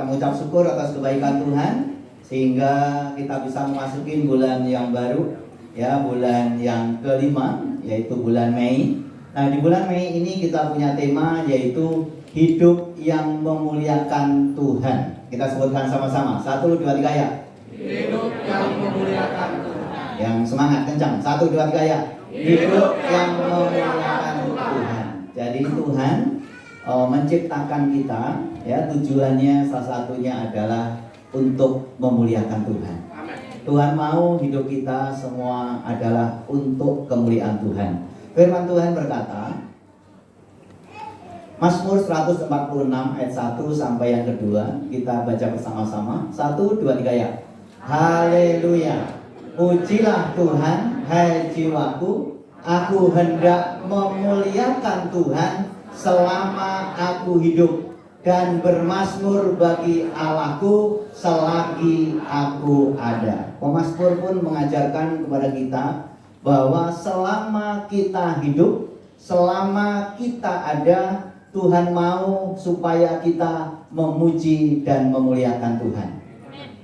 kita mengucap syukur atas kebaikan Tuhan sehingga kita bisa memasuki bulan yang baru, ya, bulan yang kelima, yaitu bulan Mei. Nah, di bulan Mei ini kita punya tema yaitu hidup yang memuliakan Tuhan. Kita sebutkan sama-sama. 1, 2, 3 ya. Hidup yang memuliakan Tuhan. Yang semangat kencang. 1, 2, 3 ya. Hidup yang memuliakan Tuhan. Jadi Tuhan menciptakan kita, ya, tujuannya salah satunya adalah untuk memuliakan Tuhan. Amin. Tuhan mau hidup kita semua adalah untuk kemuliaan Tuhan. Firman Tuhan berkata, Mazmur 146 ayat 1 sampai yang kedua, kita baca bersama-sama. 1, 2, 3 ya. Haleluya. Pujilah Tuhan, hai jiwaku, aku hendak memuliakan Tuhan selama aku hidup, dan bermazmur bagi Allahku selagi aku ada. Pemazmur pun mengajarkan kepada kita bahwa selama kita hidup, selama kita ada, Tuhan mau supaya kita memuji dan memuliakan Tuhan.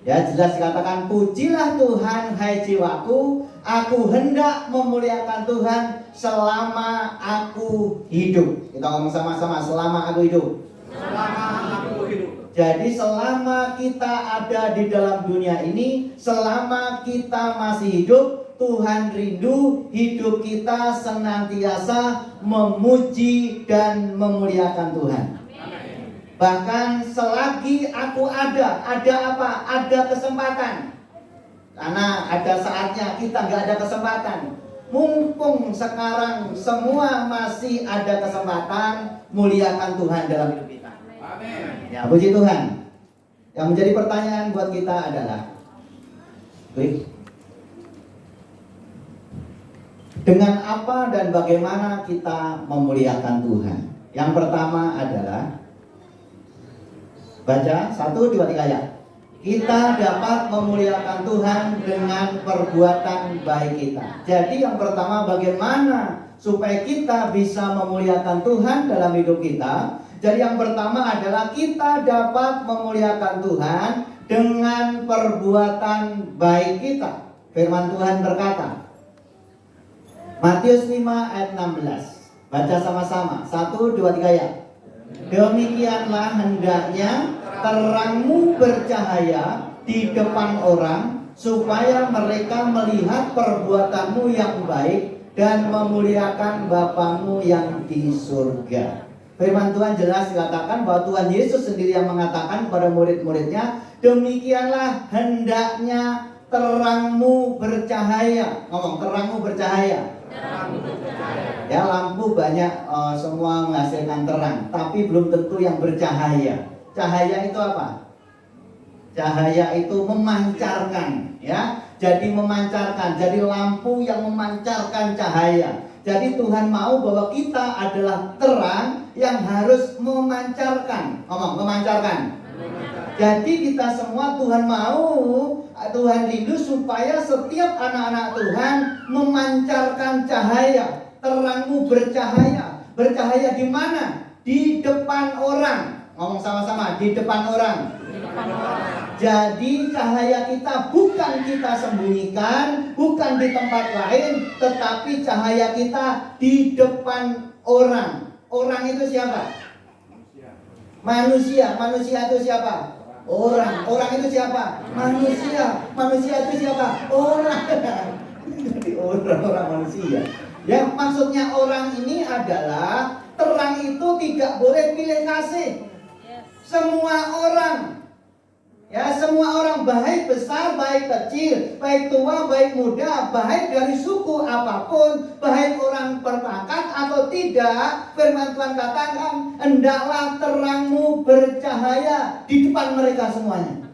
Ya, jelas dikatakan, pujilah Tuhan hai jiwaku, aku hendak memuliakan Tuhan selama aku hidup. Kita ngomong sama-sama, selama aku hidup. Selama aku hidup. Jadi selama kita ada di dalam dunia ini, selama kita masih hidup, Tuhan rindu hidup kita senantiasa memuji dan memuliakan Tuhan. Bahkan selagi aku ada apa? Ada kesempatan. Karena ada saatnya kita nggak ada kesempatan. Mumpung sekarang semua masih ada kesempatan, muliakan Tuhan dalam hidup kita. Amin. Ya, puji Tuhan. Yang menjadi pertanyaan buat kita adalah, dengan apa dan bagaimana kita memuliakan Tuhan? Yang pertama adalah, baca 1, 2, 3 ya. Kita dapat memuliakan Tuhan dengan perbuatan baik kita. Jadi yang pertama, bagaimana supaya kita bisa memuliakan Tuhan dalam hidup kita? Jadi yang pertama adalah kita dapat memuliakan Tuhan dengan perbuatan baik kita. Firman Tuhan berkata, Matius 5 ayat 16. Baca sama-sama. 1, 2, 3 ya. Demikianlah hendaknya terangmu bercahaya di depan orang, supaya mereka melihat perbuatanmu yang baik dan memuliakan Bapamu yang di surga. Firman Tuhan jelas dikatakan bahwa Tuhan Yesus sendiri yang mengatakan kepada murid-muridnya, demikianlah hendaknya terangmu bercahaya. Ngomong, terangmu bercahaya. Ya, lampu banyak semua menghasilkan terang, tapi belum tentu yang bercahaya. Cahaya itu apa? Cahaya itu memancarkan, ya. Jadi memancarkan, jadi lampu yang memancarkan cahaya. Jadi Tuhan mau bahwa kita adalah terang yang harus memancarkan. Ngomong, memancarkan. Jadi kita semua Tuhan mau, Tuhan rindu supaya setiap anak-anak Tuhan memancarkan cahaya. Terangmu bercahaya. Bercahaya di mana? Di depan orang. Ngomong sama-sama, di depan orang. Jadi cahaya kita bukan kita sembunyikan, bukan di tempat lain, tetapi cahaya kita di depan orang. Orang itu siapa? Manusia. Manusia itu siapa? Orang. Orang itu siapa? Manusia. Manusia itu siapa? Orang. Jadi orang manusia. Ya, maksudnya orang ini adalah terang itu tidak boleh pilih kasih. Semua orang, ya, semua orang, baik besar, baik kecil, baik tua, baik muda, baik dari suku apapun, baik orang berpangkat atau tidak, firman Tuhan katakan, hendaklah terangmu bercahaya di depan mereka semuanya.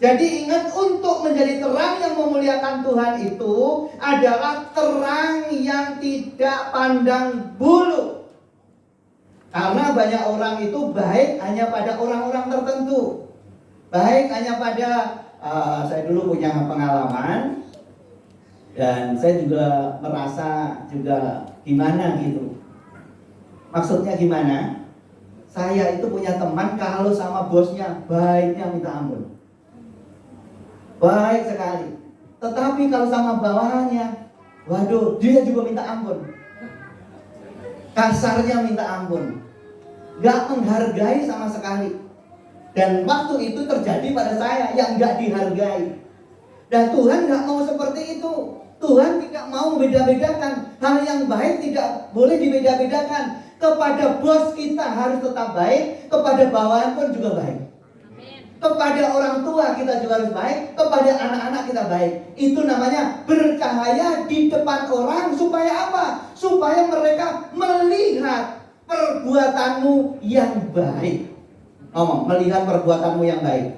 Jadi ingat, untuk menjadi terang yang memuliakan Tuhan itu adalah terang yang tidak pandang bulu. Karena banyak orang itu baik hanya pada orang-orang tertentu. Baik hanya pada, saya dulu punya pengalaman, dan saya juga merasa juga gimana gitu. Maksudnya gimana? Saya itu punya teman kalau sama bosnya baiknya minta ampun. Baik sekali. Tetapi kalau sama bawahannya, waduh, dia juga minta ampun. Kasarnya minta ampun. Gak menghargai sama sekali. Dan waktu itu terjadi pada saya yang gak dihargai. Dan Tuhan gak mau seperti itu. Tuhan tidak mau membeda-bedakan. Hal yang baik tidak boleh dibeda-bedakan. Kepada bos kita harus tetap baik, kepada bawahan pun juga baik. Kepada orang tua kita juga harus baik, kepada anak-anak kita baik. Itu namanya bercahaya di depan orang. Supaya apa? Supaya mereka melihat perbuatanmu yang baik. Ngomong, melihat perbuatanmu yang baik.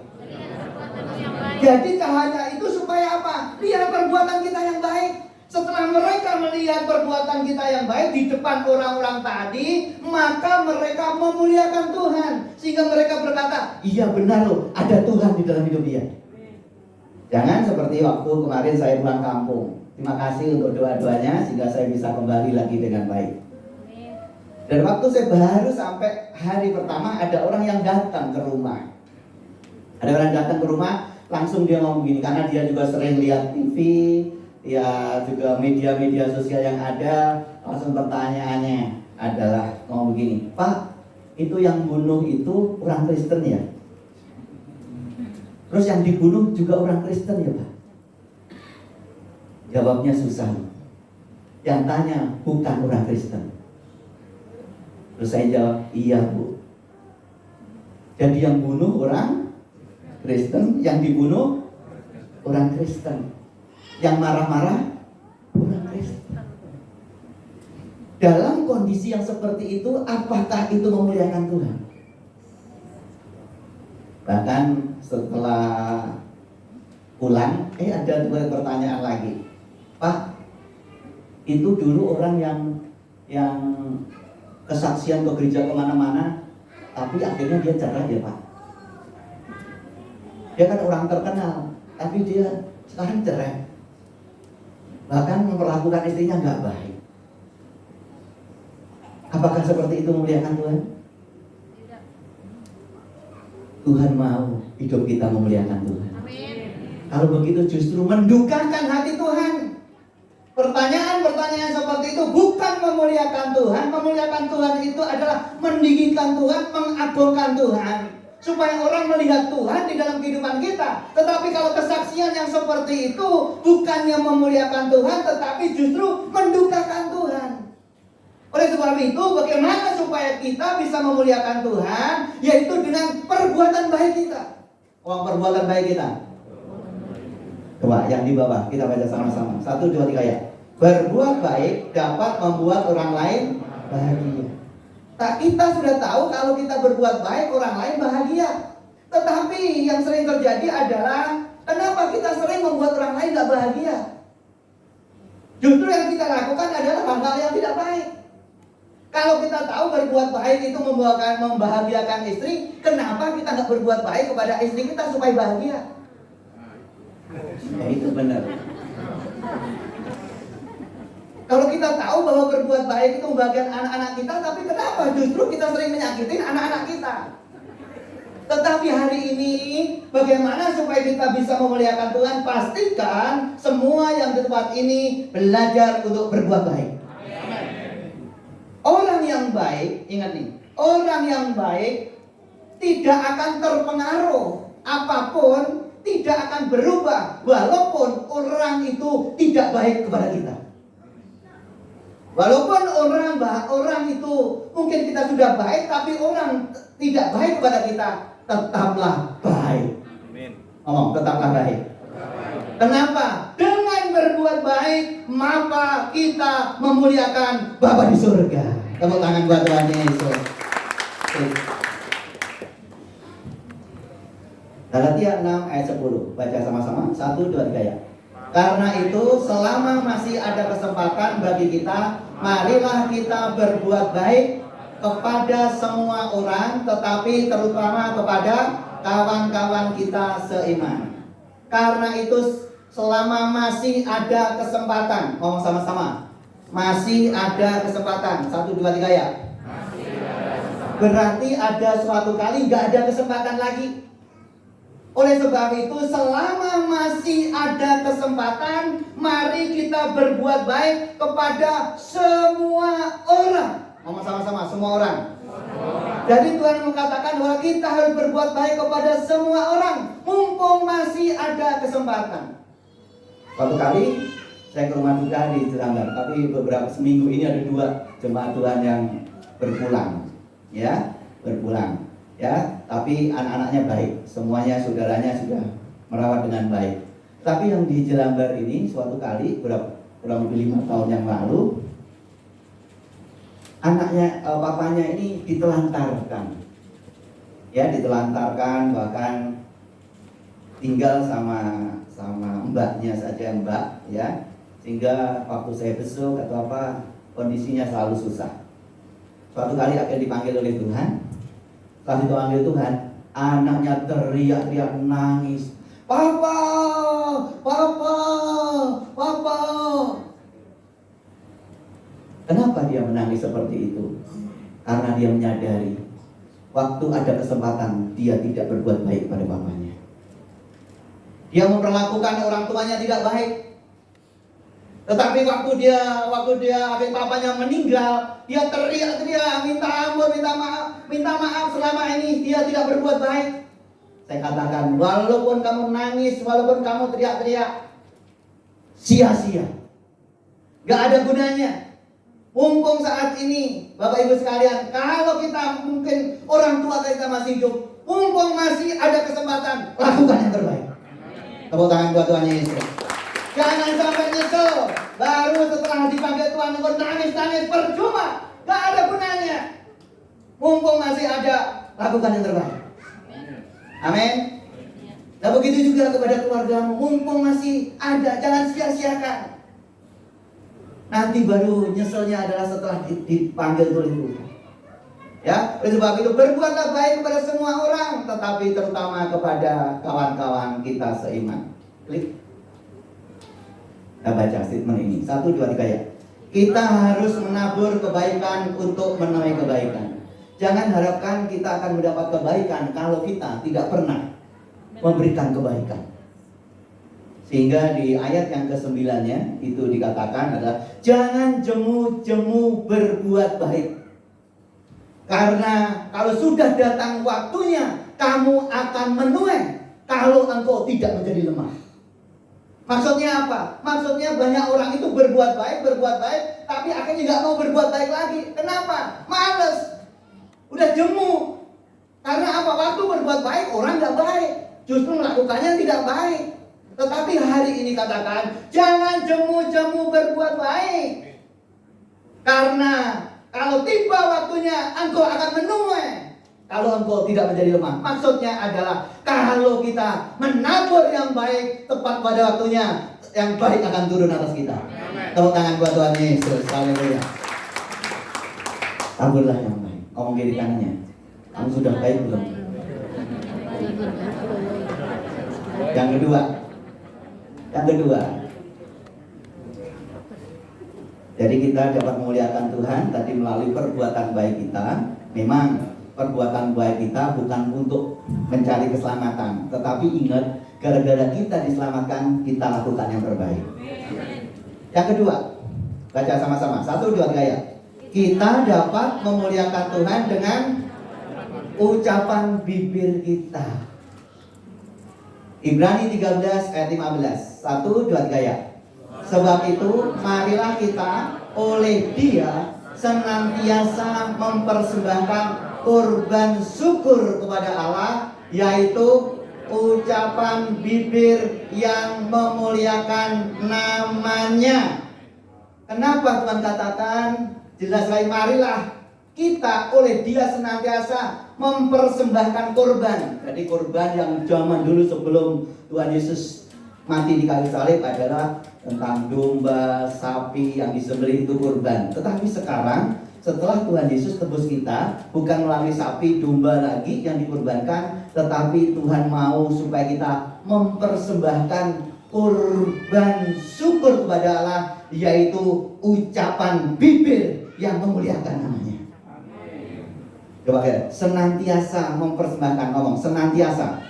Jadi cahaya itu supaya apa? Lihat perbuatan kita yang baik. Setelah mereka melihat perbuatan kita yang baik di depan orang-orang tadi, maka mereka memuliakan Tuhan. Sehingga mereka berkata, iya benar loh, ada Tuhan di dalam hidup dia. Jangan seperti waktu kemarin saya pulang kampung. Terima kasih untuk doa-doanya sehingga saya bisa kembali lagi dengan baik. Dan waktu saya baru sampai hari pertama, ada orang yang datang ke rumah. Ada orang datang ke rumah, langsung dia ngomong gini, karena dia juga sering lihat TV, ya juga media-media sosial yang ada. Langsung pertanyaannya adalah ngomong begini, Pak, itu yang bunuh itu orang Kristen ya? Terus yang dibunuh juga orang Kristen ya Pak? Jawabnya susah. Yang tanya bukan orang Kristen. Terus saya jawab, iya Bu. Jadi yang bunuh orang Kristen, yang dibunuh orang Kristen. Yang marah-marah orang Kristen. Dalam kondisi yang seperti itu, apakah itu memuliakan Tuhan? Bahkan setelah pulang, ada dua pertanyaan lagi. Pak, itu dulu orang yang kesaksian ke gereja kemana-mana, tapi akhirnya dia cerai ya Pak. Dia kan orang terkenal, tapi dia sekarang cerai. Bahkan memperlakukan istrinya nggak baik. Apakah seperti itu memuliakan Tuhan? Tidak. Tuhan mau hidup kita memuliakan Tuhan. Amin. Kalau begitu justru mendukakan hati Tuhan. Pertanyaan-pertanyaan seperti itu bukan memuliakan Tuhan. Memuliakan Tuhan itu adalah meninggikan Tuhan, mengagungkan Tuhan. Supaya orang melihat Tuhan di dalam kehidupan kita. Tetapi kalau kesaksian yang seperti itu bukannya memuliakan Tuhan, tetapi justru mendukakan Tuhan. Oleh sebab itu, bagaimana supaya kita bisa memuliakan Tuhan? Yaitu dengan perbuatan baik kita. Perbuatan baik kita. Coba yang di bawah kita baca sama-sama. 1, 2, 3 ya. Berbuat baik dapat membuat orang lain bahagia. Kita sudah tahu kalau kita berbuat baik orang lain bahagia. Tetapi yang sering terjadi adalah kenapa kita sering membuat orang lain gak bahagia? Justru yang kita lakukan adalah hal-hal yang tidak baik. Kalau kita tahu berbuat baik itu membahagiakan istri, kenapa kita gak berbuat baik kepada istri kita supaya bahagia? Itu benar. Kalau kita tahu bahwa berbuat baik itu membahagiakan anak-anak kita, tapi kenapa justru kita sering menyakitin anak-anak kita? Tetapi hari ini, bagaimana supaya kita bisa memuliakan Tuhan? Pastikan semua yang di tempat ini belajar untuk berbuat baik. Orang yang baik, ingat nih, orang yang baik tidak akan terpengaruh apapun, tidak akan berubah walaupun orang itu tidak baik kepada kita. Walaupun orang itu mungkin kita sudah baik, tapi orang tidak baik kepada kita, tetaplah baik. Amin. Ngomong, tetaplah baik. Kenapa? Dengan berbuat baik, maka kita memuliakan Bapa di surga. Tepuk tangan buat Tuhan Yesus. Galatia 6 ayat 10. Baca sama-sama. 1, 2, 3 ya. Karena itu selama masih ada kesempatan bagi kita, marilah kita berbuat baik kepada semua orang, tetapi terutama kepada kawan-kawan kita seiman. Karena itu selama masih ada kesempatan, ngomong sama-sama, masih ada kesempatan. 1, 2, 3 ya. Berarti ada suatu kali nggak ada kesempatan lagi. Oleh sebab itu, selama masih ada kesempatan, mari kita berbuat baik kepada semua orang. Ngomong sama-sama, semua orang. Jadi Tuhan mengatakan bahwa kita harus berbuat baik kepada semua orang, mumpung masih ada kesempatan. Suatu kali saya ke rumah duka di Jelambar, tapi beberapa seminggu ini ada 2 jemaat Tuhan yang berpulang, ya, tapi anak-anaknya baik, semuanya saudaranya sudah merawat dengan baik. Tapi yang di Jelambar ini suatu kali kurang lebih 5 tahun yang lalu, anaknya, papanya ini ditelantarkan, bahkan tinggal sama mbaknya saja, mbak, ya, sehingga waktu saya besok atau apa kondisinya selalu susah. Suatu kali akan dipanggil oleh Tuhan. Setelah dipanggil Tuhan, anaknya teriak-teriak nangis, papa, papa, papa. Kenapa dia menangis seperti itu? Karena dia menyadari waktu ada kesempatan dia tidak berbuat baik pada papanya. Dia memperlakukan orang tuanya tidak baik. Tetapi waktu dia akhir papanya meninggal, dia teriak-teriak, minta ampun, minta maaf selama ini dia tidak berbuat baik. Saya katakan, walaupun kamu nangis, walaupun kamu teriak-teriak, sia-sia, gak ada gunanya. Mumpung saat ini, Bapak Ibu sekalian, kalau kita mungkin orang tua kita masih hidup, mumpung masih ada kesempatan, lakukan yang terbaik. Tepuk tangan buat Tuhan Yesus. Jangan sampai nyesel, baru setelah dipanggil Tuhan engkau nangis-nangis, percuma, gak ada gunanya. Mumpung masih ada, lakukan yang terbaik. Amin. Nah begitu juga kepada keluargamu, mumpung masih ada, jangan sia-siakan. Nanti baru nyeselnya adalah setelah dipanggil oleh Tuhan. Ya, oleh sebab itu berbuatlah baik kepada semua orang, tetapi terutama kepada kawan-kawan kita seiman. Klik. Kita baca statement ini. 1, 2, 3 ya. Kita harus menabur kebaikan untuk menuai kebaikan. Jangan harapkan kita akan mendapat kebaikan kalau kita tidak pernah memberikan kebaikan. Sehingga di ayat yang ke-9-nya itu dikatakan adalah jangan jemu-jemu berbuat baik. Karena kalau sudah datang waktunya, kamu akan menuai kalau engkau tidak menjadi lemah. Maksudnya apa? Maksudnya banyak orang itu berbuat baik, tapi akhirnya nggak mau berbuat baik lagi. Kenapa? Males, udah jemu. Karena apa? Waktu berbuat baik orang nggak baik, justru melakukannya tidak baik. Tetapi hari ini katakan, jangan jemu-jemu berbuat baik. Karena kalau tiba waktunya, engkau akan menuai kalau engkau tidak menjadi lemah. Maksudnya adalah kalau kita menabur yang baik tepat pada waktunya, yang baik akan turun atas kita. Tepuk tangan buat Tuhan Yesus. Haleluya. Taburlah yang baik. Ngomong kiri kanannya, kamu sudah baik belum? Yang kedua, jadi kita dapat memuliakan Tuhan tadi melalui perbuatan baik kita. Memang perbuatan baik kita bukan untuk mencari keselamatan, tetapi ingat, gara-gara kita diselamatkan, kita lakukan yang terbaik. Yang kedua, baca sama-sama. 1, 2, 3 ya. Kita dapat memuliakan Tuhan dengan ucapan bibir kita. Ibrani 13 ayat 15. 1, 2, 3 ya. Sebab itu marilah kita oleh Dia senantiasa mempersembahkan kurban syukur kepada Allah, yaitu ucapan bibir yang memuliakan namanya. Kenapa Tuhan katakan jelas sekali, marilah kita oleh Dia senantiasa mempersembahkan kurban. Jadi kurban yang zaman dulu sebelum Tuhan Yesus mati di kayu salib adalah tentang domba, sapi yang disembelih, itu kurban. Tetapi sekarang setelah Tuhan Yesus tebus kita, bukan melalui sapi, domba lagi yang dikurbankan, tetapi Tuhan mau supaya kita mempersembahkan kurban syukur kepada Allah, yaitu ucapan bibir yang memuliakan namanya. Coba ya, senantiasa mempersembahkan, ngomong senantiasa.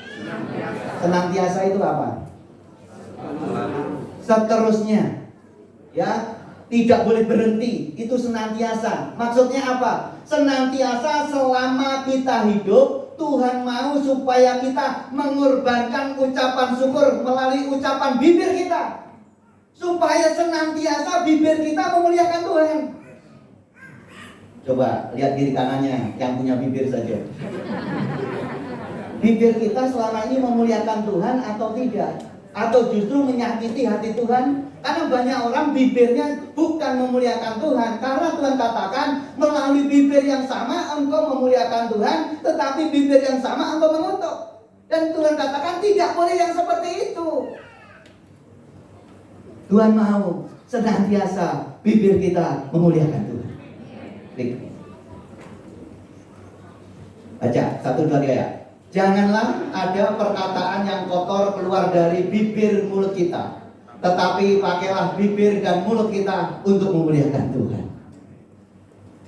Senantiasa itu apa? Seterusnya. Ya, tidak boleh berhenti. Itu senantiasa. Maksudnya apa? Senantiasa selama kita hidup, Tuhan mau supaya kita mengorbankan ucapan syukur melalui ucapan bibir kita. Supaya senantiasa bibir kita memuliakan Tuhan. Coba lihat kiri kanannya yang punya bibir saja. Bibir kita selama ini memuliakan Tuhan atau tidak? Atau justru menyakiti hati Tuhan? Karena banyak orang bibirnya bukan memuliakan Tuhan. Karena Tuhan katakan melalui bibir yang sama engkau memuliakan Tuhan, tetapi bibir yang sama engkau mengutuk. Dan Tuhan katakan tidak boleh yang seperti itu. Tuhan mau senantiasa bibir kita memuliakan Tuhan. Klik. Baca 1, 2, 3 ya. Janganlah ada perkataan yang kotor keluar dari bibir mulut kita, tetapi pakailah bibir dan mulut kita untuk memuliakan Tuhan.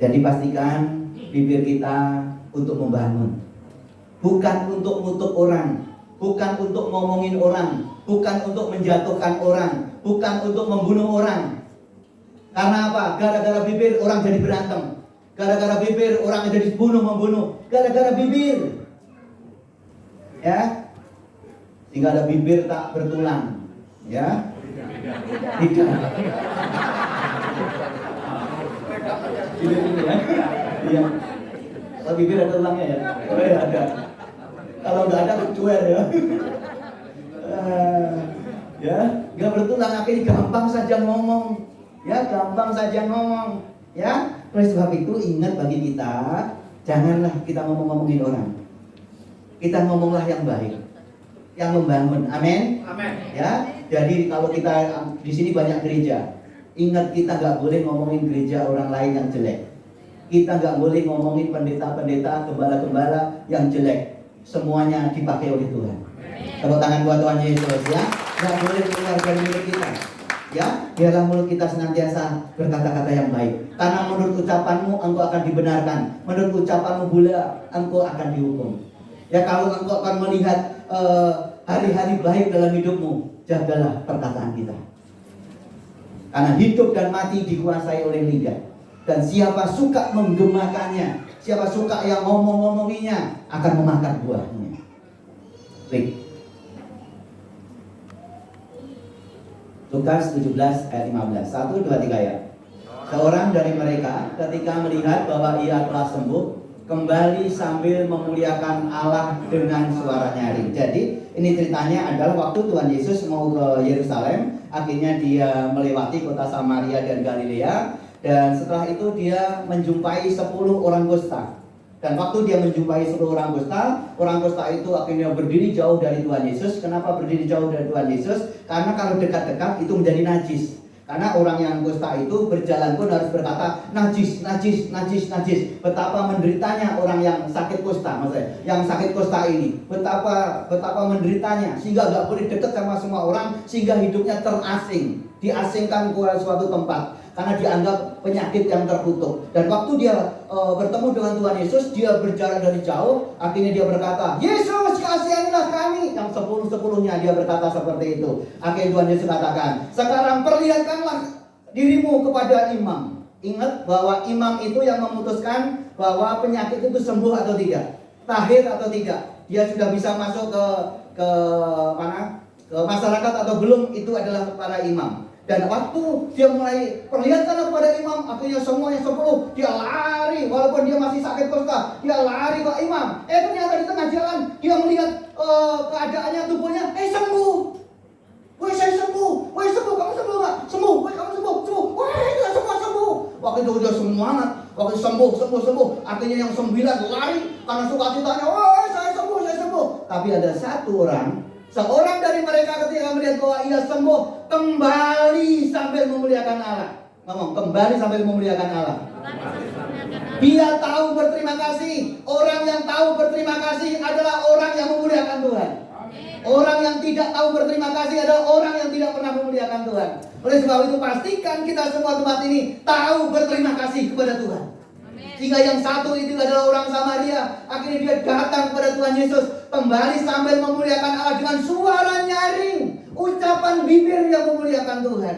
Jadi pastikan bibir kita untuk membangun, bukan untuk mengutuk orang, bukan untuk ngomongin orang, bukan untuk menjatuhkan orang, bukan untuk membunuh orang. Karena apa? Gara-gara bibir orang jadi berantem. Gara-gara bibir orang jadi membunuh. Gara-gara bibir. Ya, sehingga ada bibir tak bertulang, ya, tidak. Bibir ya, iya. Kalau bibir ada tulangnya ya, oh ya ada. Kalau nggak ada cuer ya. Ya, nggak bertulang akhirnya gampang saja ngomong, ya, gampang saja ngomong, ya. Oleh sebab itu ingat bagi kita, janganlah kita ngomongin orang. Kita ngomonglah yang baik, yang membangun. Amin. Amin. Ya, jadi kalau kita di sini banyak gereja, ingat kita nggak boleh ngomongin gereja orang lain yang jelek. Kita nggak boleh ngomongin pendeta-pendeta, gembala-gembala yang jelek. Semuanya dipakai oleh Tuhan. Tepuk tangan buat Tuhan Yesus ya. Nggak boleh keluar dari mulut kita. Ya, biarlah mulut kita senantiasa berkata-kata yang baik. Karena menurut ucapanmu engkau akan dibenarkan. Menurut ucapanmu pula engkau akan dihukum. Ya, kalau engkau akan melihat hari-hari baik dalam hidupmu, jagalah perkataan kita. Karena hidup dan mati dikuasai oleh lidah. Dan siapa suka menggemakannya, siapa suka yang ngomong-ngomonginya, akan memakan buahnya. Baik. Lukas 17 ayat 15. 1, 2, 3 ya. Seorang dari mereka ketika melihat bahwa ia telah sembuh, kembali sambil memuliakan Allah dengan suara nyaring. Jadi ini ceritanya adalah waktu Tuhan Yesus mau ke Yerusalem, akhirnya dia melewati kota Samaria dan Galilea, dan setelah itu dia menjumpai 10 orang kusta. Dan waktu dia menjumpai 10 orang kusta itu akhirnya berdiri jauh dari Tuhan Yesus. Kenapa berdiri jauh dari Tuhan Yesus? Karena kalau dekat-dekat itu menjadi najis. Karena orang yang kusta itu berjalan pun harus berkata najis, najis, najis, najis. Betapa menderitanya orang yang sakit kusta, maksudnya yang sakit kusta ini. Betapa menderitanya sehingga nggak boleh dekat sama semua orang, sehingga hidupnya terasing, diasingkan ke suatu tempat karena dianggap penyakit yang terkutuk. Dan waktu dia bertemu dengan Tuhan Yesus, dia berjalan dari jauh. Akhirnya dia berkata, Yesus kasihanilah kami. Yang 10-10-nya dia berkata seperti itu. Akhirnya Tuhan Yesus katakan, sekarang perlihatkanlah dirimu kepada imam. Ingat bahwa imam itu yang memutuskan bahwa penyakit itu sembuh atau tidak, tahir atau tidak. Dia sudah bisa masuk ke mana? Ke masyarakat atau belum, itu adalah para imam. Dan waktu dia mulai perlihatkan kepada imam, akhirnya semuanya 10 dia lari, walaupun dia masih sakit kusta, dia lari ke imam. Ternyata di tengah jalan dia melihat keadaannya tubuhnya, sembuh. Woi, saya sembuh. Woi, sembuh, kamu sembuh nggak? Sembuh. Woi, kamu sembuh, sembuh. Woi, itu semua sembuh. Waktu itu udah semangat, waktu sembuh. Akhirnya yang 9 lari karena sukacitanya. Woi, saya sembuh. Tapi ada satu orang, seorang dari mereka ketika melihat bahwa ia sembuh, kembali sambil memuliakan Allah. Ngomong, kembali sambil memuliakan Allah. Dia tahu berterima kasih. Orang yang tahu berterima kasih adalah orang yang memuliakan Tuhan. Orang yang tidak tahu berterima kasih adalah orang yang tidak pernah memuliakan Tuhan. Oleh sebab itu pastikan kita semua tempat ini tahu berterima kasih kepada Tuhan. Sehingga yang satu itu adalah orang Samaria. Akhirnya dia datang kepada Tuhan Yesus kembali sambil memuliakan Allah dengan suara nyaring, ucapan bibir yang memuliakan Tuhan.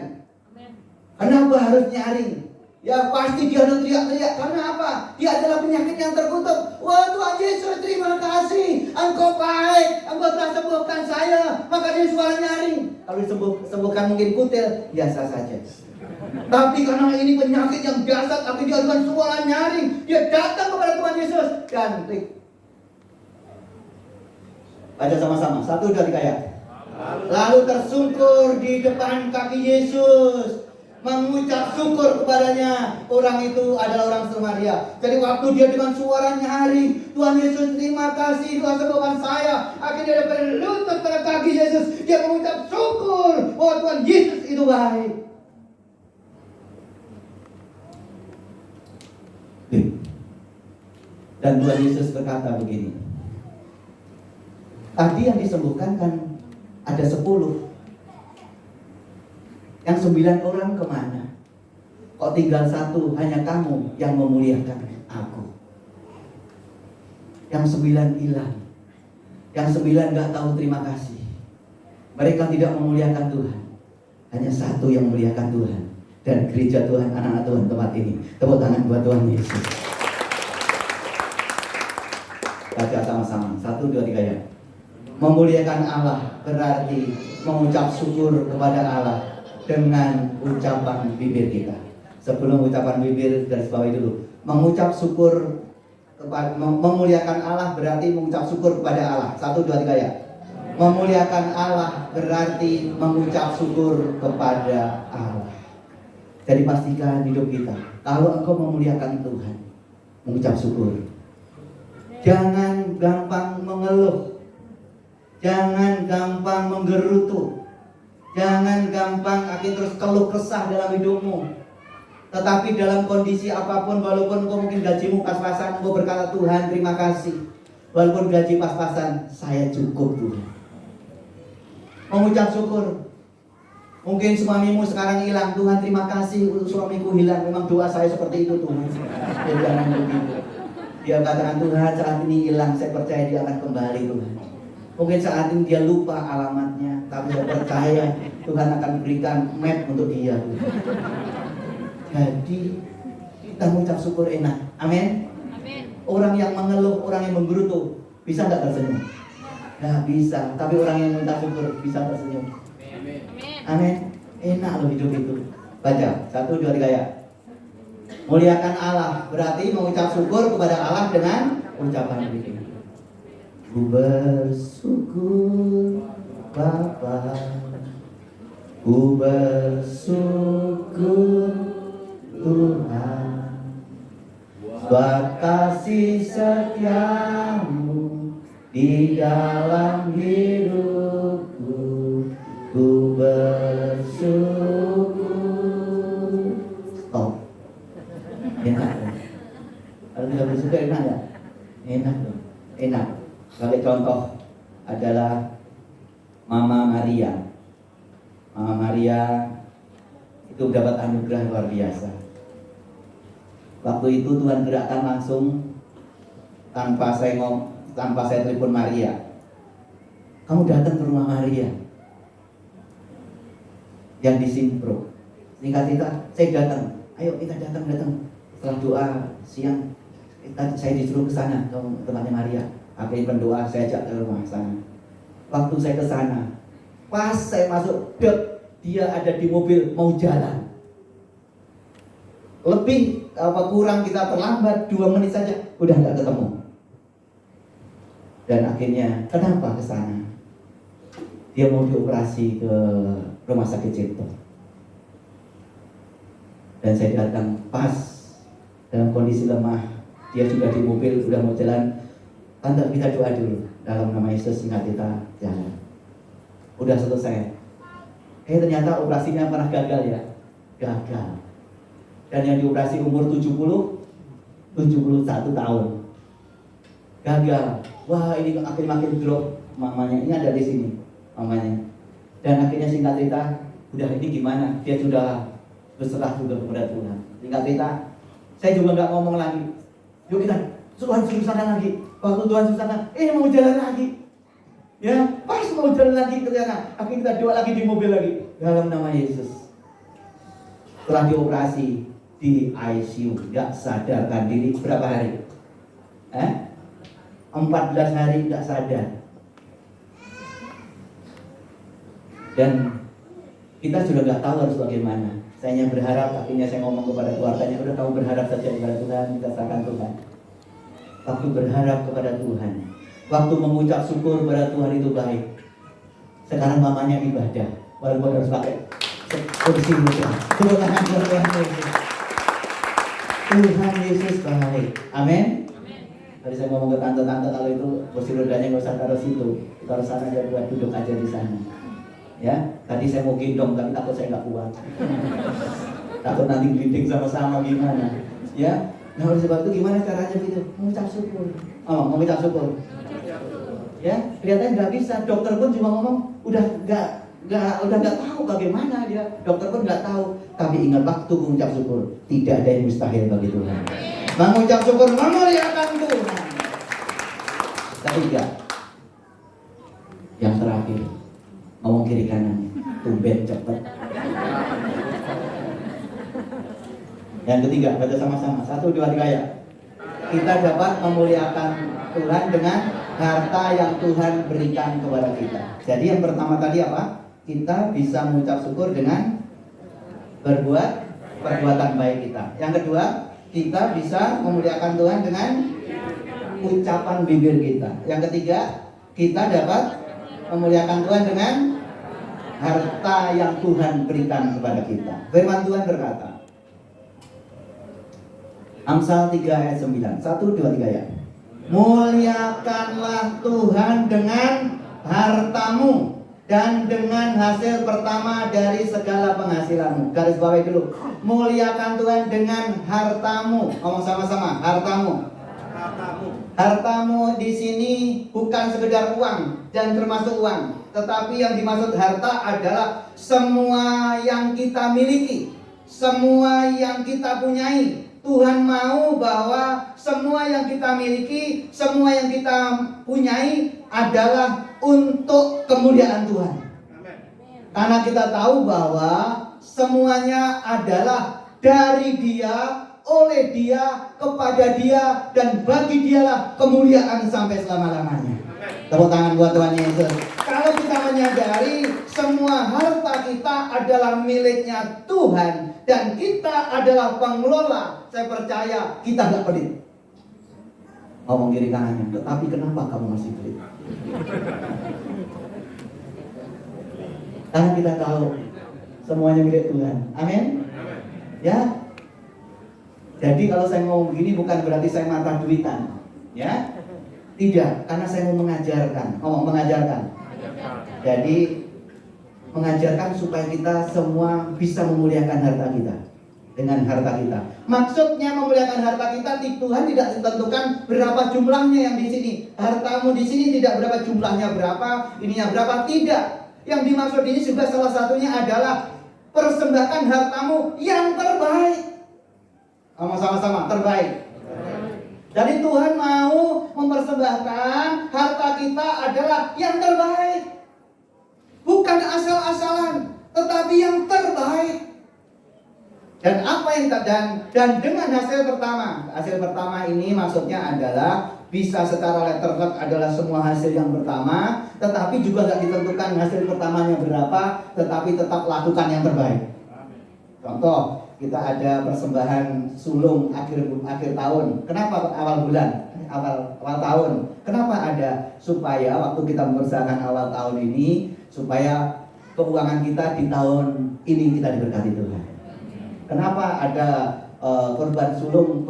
Kenapa harus nyaring? Ya pasti dia harus teriak-teriak. Karena apa? Dia adalah penyakit yang terkutuk. Wah Tuhan Yesus, terima kasih. Engkau baik. Engkau telah sembuhkan saya. Maka dia suara nyaring. Kalau disembuhkan mungkin kutil, biasa saja. Tapi karena ini penyakit yang dahsyat, tapi dia dengan suara nyaring, dia datang kepada Tuhan Yesus dan baca sama-sama. 1, 2, 3 ya. Lalu tersungkur di depan kaki Yesus, mengucap syukur kepadanya. Orang itu adalah orang Samaria. Jadi waktu dia dengan suara nyaring, Tuhan Yesus terima kasih, Tuhan sembuhkan saya. Akhirnya dia berlutut pada kaki Yesus. Dia mengucap syukur bahwa Tuhan Yesus itu baik. Dan Tuhan Yesus berkata begini. Tadi yang disembuhkan kan ada 10. Yang 9 orang kemana? Kok tinggal 1, hanya kamu yang memuliakan aku. Yang 9 hilang. Yang 9 gak tahu terima kasih. Mereka tidak memuliakan Tuhan. Hanya 1 yang memuliakan Tuhan. Dan gereja Tuhan, anak-anak Tuhan tempat ini. Tepuk tangan buat Tuhan Yesus. Baca sama-sama. 1, 2, 3 ya. Memuliakan Allah berarti mengucap syukur kepada Allah dengan ucapan bibir kita. Sebelum ucapan bibir, garis bawahi dulu. Mengucap syukur kepada, memuliakan Allah berarti mengucap syukur kepada Allah. 1, 2, 3 ya. Memuliakan Allah berarti mengucap syukur kepada Allah. Jadi pastikan hidup kita, kalau engkau memuliakan Tuhan, mengucap syukur. Jangan gampang mengeluh. Jangan gampang menggerutu. Jangan gampang akhirnya terus keluh kesah dalam hidupmu. Tetapi dalam kondisi apapun, walaupun kau mungkin gajimu pas-pasan, kau berkata Tuhan terima kasih. Walaupun gaji pas-pasan, saya cukup Tuhan. Mengucap syukur. Mungkin suamimu sekarang hilang, Tuhan terima kasih untuk suamiku hilang. Memang doa saya seperti itu Tuhan. Ya, jangan begitu. Dia katakan Tuhan saat ini hilang, saya percaya dia akan kembali Tuhan. Mungkin saat ini dia lupa alamatnya, tapi saya percaya Tuhan akan berikan map untuk dia. Jadi kita mengucap syukur enak. Amin. Orang yang mengeluh, orang yang menggerutu, bisa nggak tersenyum? Nggak bisa. Tapi orang yang mengucap syukur bisa tersenyum. Amin. Enak loh hidup itu. Baca 1, 2, 3 ya. Muliakan Allah berarti mengucap syukur kepada Allah dengan ucapan bibir. Ku bersyukur Bapa, ku bersyukur Tuhan, buat kasih setiamu di dalam hidupku. Ku bersyukur. Stop. Enak dong. Kalau tidak bersyukur enak ya? Enak dong. Enak. Sebagai contoh adalah Mama Maria. Mama Maria itu mendapat anugerah luar biasa. Waktu itu Tuhan gerakkan langsung tanpa saya telepon Maria. Kamu datang ke rumah Maria yang di Simpro. Singkat cerita, saya datang. Ayo kita datang. Setelah doa siang, saya disuruh ke sana ke tempatnya Maria. Akhirnya berdoa, saya ajak ke rumah sana. Waktu saya ke sana, pas saya masuk, dia ada di mobil mau jalan. Lebih kurang kita terlambat 2 menit saja, udah nggak ketemu. Dan akhirnya kenapa ke sana? Dia mau dioperasi ke rumah sakit Cipto. Dan saya datang pas dalam kondisi lemah. Dia sudah di mobil, sudah mau jalan. Tante kita doa dulu dalam nama Yesus, singkat kita jalan. Udah selesai. Ternyata operasinya pernah gagal ya. Gagal. Dan yang dioperasi umur 71 tahun. Gagal. Wah ini makin drop mamanya. Ini ada di sini mamanya. Dan akhirnya singkat cerita, udah ini gimana? Dia sudah berserah juga kepada Tuhan. Singkat cerita, Saya juga nggak ngomong lagi. Yuk kita Tuhan suruh sana lagi. Waktu Tuhan suruh sana, mau jalan lagi. Ya, pas mau jalan lagi ke sana. Akhirnya kita doa lagi di mobil lagi. Dalam nama Yesus. Setelah dioperasi di ICU, nggak sadarkan diri berapa hari? 14 hari nggak sadar. Dan kita sudah nggak tahu harus bagaimana. Saya hanya berharap, akhirnya saya ngomong kepada keluarganya, udah kamu berharap saja kepada Tuhan, kita serahkan Tuhan. Waktu berharap kepada Tuhan, waktu mengucap syukur kepada Tuhan itu baik. Sekarang mamanya ibadah, walaupun harus pakai kursi roda. Tepuk tangan buat Tuhan Yesus. Tuhan Yesus baik. Amin. Tadi saya ngomong ke tante-tante, kalau itu kursi rodanya nggak usah taruh situ, taruh sana aja, buat duduk aja di sana. Ya, tadi saya mau gendong tapi takut saya nggak kuat. Takut nanti gending sama-sama gimana. Ya, nah oleh sebab itu gimana caranya gitu? Mengucap syukur. Mengucap syukur. Ya, kelihatannya nggak bisa. Dokter pun cuma ngomong, udah nggak tahu bagaimana dia. Dokter pun nggak tahu. Tapi ingat waktu mengucap syukur, tidak ada yang mustahil bagi Tuhan. Mengucap syukur memuliakan Tuhan. Ketiga, yang terakhir, ngomong kiri kanan, tumben cepet. Yang ketiga, baca sama-sama. 1, 2, 3 ya. Kita dapat memuliakan Tuhan dengan harta yang Tuhan berikan kepada kita. Jadi yang pertama tadi apa? Kita bisa mengucap syukur dengan berbuat perbuatan baik kita. Yang kedua, kita bisa memuliakan Tuhan dengan ucapan bibir kita. Yang ketiga, kita dapat memuliakan Tuhan dengan harta yang Tuhan berikan kepada kita. Firman Tuhan berkata, Amsal 3 ayat 9. 1, 2, 3 ya. Muliakanlah Tuhan dengan hartamu dan dengan hasil pertama dari segala penghasilanmu. Garis bawahi dulu. Muliakan Tuhan dengan hartamu. Ngomong sama-sama, hartamu. Hartamu di sini bukan sekedar uang dan termasuk uang, tetapi yang dimaksud harta adalah semua yang kita miliki, semua yang kita punyai. Tuhan mau bahwa semua yang kita miliki, semua yang kita punyai adalah untuk kemuliaan Tuhan. Karena kita tahu bahwa semuanya adalah dari Dia, oleh Dia, kepada Dia, dan bagi Dialah kemuliaan sampai selama-lamanya. Tepuk tangan buat Tuhan Yesus. Kalau kita menyadari semua harta kita adalah miliknya Tuhan dan kita adalah pengelola, saya percaya kita gak pelit. Ngomong kiri kanannya, tetapi kenapa kamu masih pelit? Karena kita tahu semuanya milik Tuhan. Amin. Ya. Jadi kalau saya ngomong begini bukan berarti saya mata duitan, ya. Tidak, karena saya mau mengajarkan. Mengajarkan. Jadi mengajarkan supaya kita semua bisa memuliakan harta kita dengan harta kita. Maksudnya memuliakan harta kita, Tuhan tidak ditentukan berapa jumlahnya yang di sini. Hartamu di sini tidak berapa jumlahnya, berapa ininya berapa, tidak. Yang dimaksud ini juga salah satunya adalah persembahkan hartamu yang terbaik. Ngomong sama-sama, terbaik. Jadi Tuhan mau mempersembahkan harta kita adalah yang terbaik. Bukan asal-asalan, tetapi yang terbaik. Dan apa yang dan dengan hasil pertama ini maksudnya adalah bisa secara letterhead adalah semua hasil yang pertama, tetapi juga tidak ditentukan hasil pertamanya berapa, tetapi tetap lakukan yang terbaik. Contoh, kita ada persembahan sulung akhir tahun. Kenapa awal bulan? Awal tahun. Kenapa ada? Supaya waktu kita mempersembahkan awal tahun ini, supaya keuangan kita di tahun ini kita diberkati Tuhan. Kenapa ada korban sulung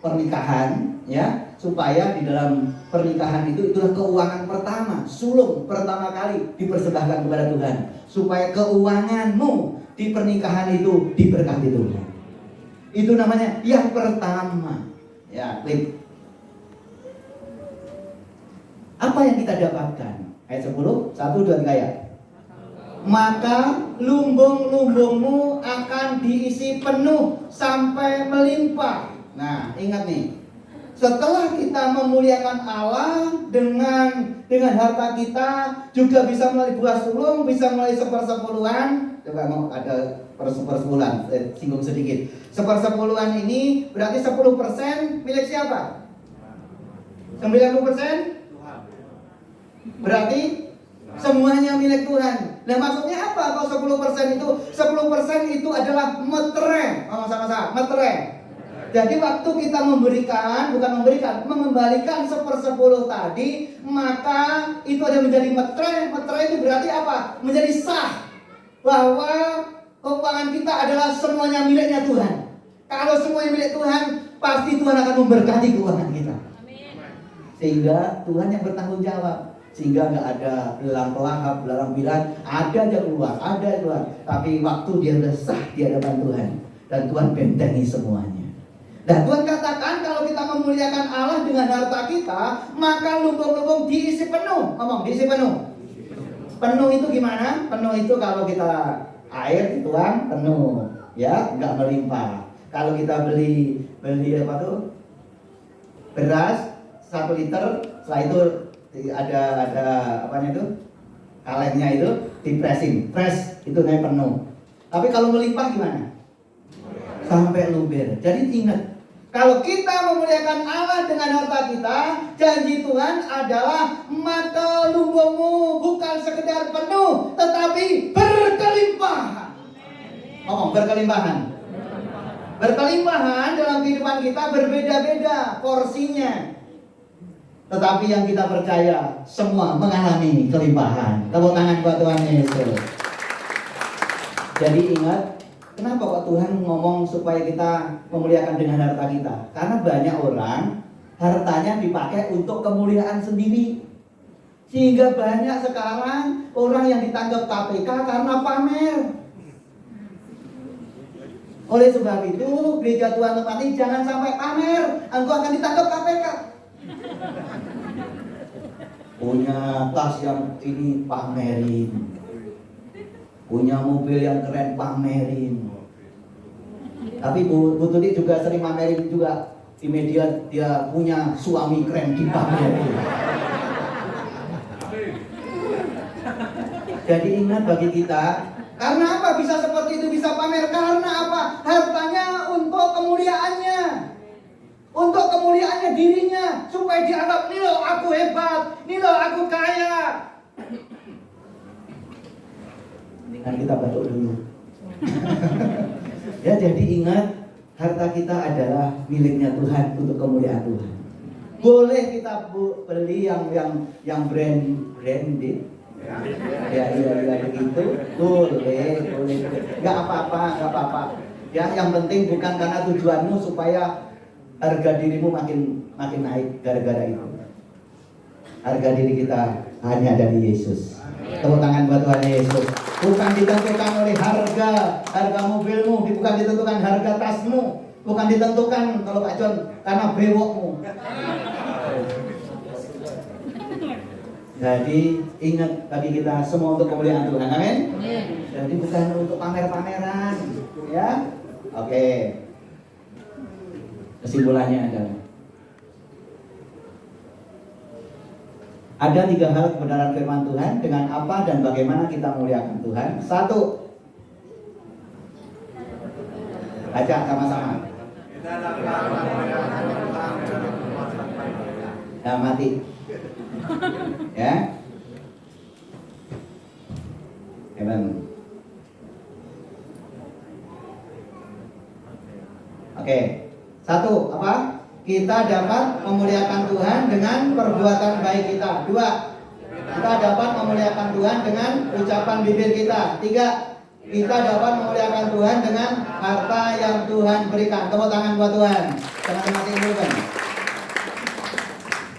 pernikahan? Ya, supaya di dalam pernikahan itulah keuangan pertama, sulung pertama kali dipersembahkan kepada Tuhan, supaya keuanganmu di pernikahan itu diberkati Tuhan. Itu namanya yang pertama. Ya, klik. Apa yang kita dapatkan? Ayat 10, 1, 2, 3 ya. Maka lumbung-lumbungmu akan diisi penuh sampai melimpah. Nah, ingat nih. Setelah kita memuliakan Allah dengan harta kita, juga bisa melalui buah sulung, bisa melalui sepersepuluhan. Coba mau ada sepersepuluhan, singgung sedikit. Sepersepuluhan ini berarti 10% milik siapa? 90%? Berarti semuanya milik Tuhan. Nah, maksudnya apa kalau 10% itu? 10% itu adalah metereng. Oh, sama-sama, metereng. Jadi waktu kita mengembalikan 1/10 tadi, maka itu ada menjadi metre. Metre itu berarti apa? Menjadi sah bahwa keuangan kita adalah semuanya miliknya Tuhan. Kalau semuanya milik Tuhan, pasti Tuhan akan memberkati keuangan kita. Sehingga Tuhan yang bertanggung jawab. Sehingga nggak ada belalang pelahap, belalang bilang, ada aja keluar. Tapi waktu dia udah sah di hadapan Tuhan, dan Tuhan bentengi semuanya. Nah, Tuhan katakan kalau kita memuliakan Allah dengan harta kita, maka lumbung-lumbung diisi penuh. Ngomong, diisi penuh. Penuh itu gimana? Penuh itu kalau kita air dituang penuh, ya, nggak melimpah. Kalau kita beli apa tuh? Beras 1 liter, setelah itu ada apanya itu? Kalennya itu dipresin, fresh itu naik penuh. Tapi kalau melimpah gimana? Sampai luber. Jadi ingat, kalau kita memuliakan Allah dengan harta kita, janji Tuhan adalah maka lumbungmu bukan sekedar penuh, tetapi berkelimpahan. Ngomong, berkelimpahan. Berkelimpahan dalam kehidupan kita berbeda-beda porsinya. Tetapi yang kita percaya semua mengalami kelimpahan. Tepuk tangan buat Tuhan Yesus. Jadi ingat, kenapa kok Tuhan ngomong supaya kita memuliakan dengan harta kita? Karena banyak orang hartanya dipakai untuk kemuliaan sendiri. Sehingga banyak sekarang orang yang ditangkap KPK karena pamer. Oleh sebab itu, gereja Tuhan tempat ini jangan sampai pamer. Engkau akan ditangkap KPK. Punya tas yang ini pamerin, punya mobil yang keren pamerin. Tapi Bu Tuti juga sering pamerin juga di media, dia punya suami keren dipamerin. Jadi ingat bagi kita, karena apa bisa seperti itu, bisa pamer? Karena apa? Hartanya untuk kemuliaannya. Untuk kemuliaannya dirinya, supaya dianggap, nih loh aku hebat, nih loh aku kaya. Ini kan kita batuk dulu. Ya, jadi ingat, harta kita adalah miliknya Tuhan untuk kemuliaan Tuhan. Boleh kita beli yang branded. Ya begitu. Boleh. Nggak apa-apa. Ya, yang penting bukan karena tujuanmu supaya harga dirimu makin naik gara-gara itu. Harga diri kita hanya dari Yesus. Tepuk tangan buat Tuhan Yesus. Bukan ditentukan oleh harga mobilmu, bukan ditentukan harga tasmu, bukan ditentukan kalau Pak John karena bewokmu. Jadi ingat bagi kita semua untuk kemuliaan Tuhan. Amin. Jadi bukan untuk pamer-pameran, ya. Oke. Kesimpulannya adalah ada 3 hal kebenaran firman Tuhan dengan apa dan bagaimana kita memuliakan Tuhan. 1, baca sama-sama. Nah, mati. Ya. Amen. Oke. 1, apa? Kita dapat memuliakan Tuhan dengan perbuatan baik kita. 2, kita dapat memuliakan Tuhan dengan ucapan bibir kita. 3, kita dapat memuliakan Tuhan dengan harta yang Tuhan berikan. Tepuk tangan buat Tuhan.